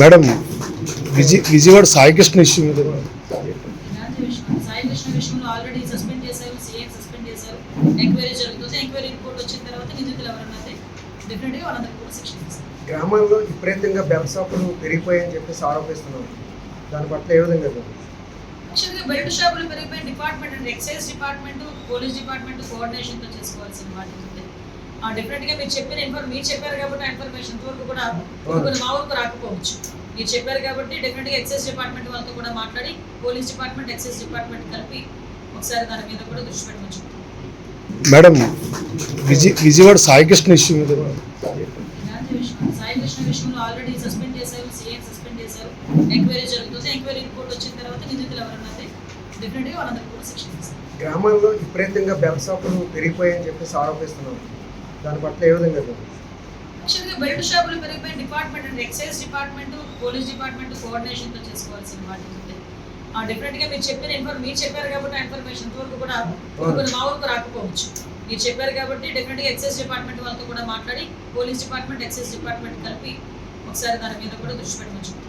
Madam Vijayawada Saikrishna issue మీద సాయికృష్ణ విషయంలో already suspend చేశారు, సీఎం సస్పెండ్ చేశారు. ఎంక్వైరీ జరుగుతుంది. ఎంక్వైరీ రిపోర్ట్ వచ్చిన తర్వాత నిందితులు ఎవరన్నది డెఫినెట్గా వాళ్ళందరికీ కూడా శిక్ష ఇస్తారు. గ్రామాల్లో విపరీతంగా బెల్ట్ పెరిగిపోయాయని చెప్పేసి ఆరోపిస్తున్నారు. దాని పట్ల ఏ విధంగా యాక్చువల్గా బెల్ట్ షాపులు పెరిగిపోయిన డిపార్ట్మెంట్ అంటే ఎక్సైజ్ డిపార్ట్మెంట్, పోలీస్ డిపార్ట్మెంట్ కోఆర్డినేషన్తో చేసుకోవాల్సిన వాటి ఉంది. డెఫినెట్గా మీరు చెప్పారు కాబట్టి ఆ ఇన్ఫర్మేషన్ వరకు కూడా కొన్ని మా వరకు రాకపోవచ్చు. మీరు చెప్పారు కాబట్టి డెఫినెట్గా ఎక్సైజ్ డిపార్ట్మెంట్ వాళ్ళతో కూడా మాట్లాడి పోలీస్ డిపార్ట్మెంట్, ఎక్సైజ్ డిపార్ట్మెంట్ కలిపి ఒకసారి దాని మీద కూడా దృష్టి పెట్టమని చెప్తాం. మేడం విజయవాడ సాయికృష్ణ ఇష్యూ మీద సాయికృష్ణ విషయంలో ఆల్రెడీ సస్పెండ్ చేశారు, సీఎం సస్పెండ్ చేశారు. ఎంక్వైరీ జరుగుతుంది. ఎంక్వైరీ రిపోర్ట్ వచ్చిన తర్వాత నిందితులు ఎవరన్నది డెఫినెట్గా వాళ్ళందరికీ కూడా శిక్ష ఇస్తారు. గ్రామాల్లో విపరీతంగా బెల్ట్ పెరిగిపోయాయని చెప్పేసి ఆరోపిస్తున్నారు. దాని పట్ల ఏ విధంగా యాక్చువల్గా బెల్ట్ షాపులు పెరిగిపోయిన డిపార్ట్మెంట్ అంటే ఎక్సైజ్ డిపార్ట్మెంట్, పోలీస్ డిపార్ట్మెంట్ కోఆర్డినేషన్తో చేసుకోవాల్సిన వాటి ఉంది. డెఫినెట్గా మీరు చెప్పారు కాబట్టి ఆ ఇన్ఫర్మేషన్ వరకు కూడా కొన్ని మా వరకు రాకపోవచ్చు. మీరు చెప్పారు కాబట్టి డెఫినెట్గా ఎక్సైజ్ డిపార్ట్మెంట్ వాళ్ళతో కూడా మాట్లాడి పోలీస్ డిపార్ట్మెంట్, ఎక్సైజ్ డిపార్ట్మెంట్ కలిపి ఒకసారి దాని మీద కూడా దృష్టి పెట్టమని చెప్తాం.